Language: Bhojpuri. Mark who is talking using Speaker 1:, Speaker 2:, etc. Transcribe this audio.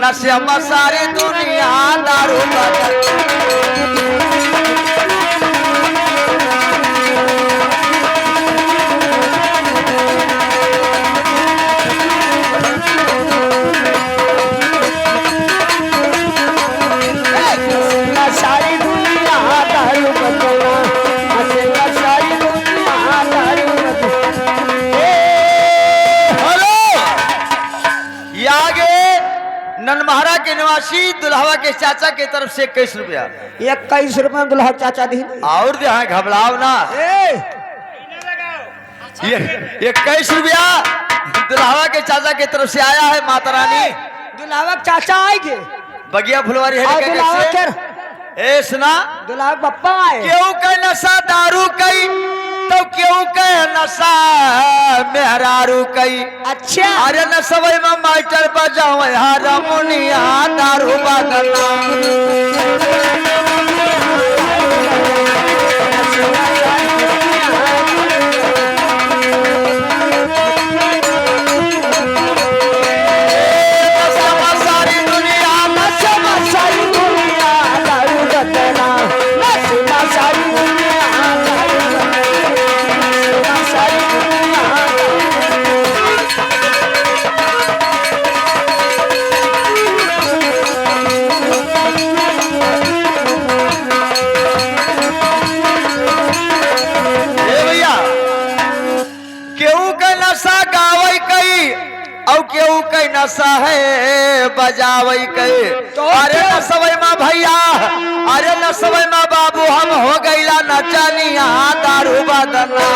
Speaker 1: नशा सारी दुनिया दारू
Speaker 2: सारी दुनिया दारू बदला हंसेगा सारी दुनिया दारू
Speaker 1: ननमहरा के निवासी दुल्हवा के चाचा के तरफ से 21 रुपया
Speaker 2: 21 रुपया दुल्हा चाचा दी
Speaker 1: और दे घबराओ ना ये 21 रुपया दुल्हवा के चाचा के तरफ से आया है माता रानी
Speaker 2: दुल्हा चाचा आएंगे
Speaker 1: बगिया फुलवारी है ए सुना
Speaker 2: दुल्हा पप्पा आए
Speaker 1: क्यों के नशा दारू कई तो क्यों के नशा मेहरारू कई
Speaker 2: अच्छा
Speaker 1: अरे नशा में मास्टर बजाओ हारमोनिया दारू बदलना केहू कई नशा है बजावई कई अरे नशवई माँ भैया अरे नशवई माँ बाबू हम हो गईला नचनिया दारू बदना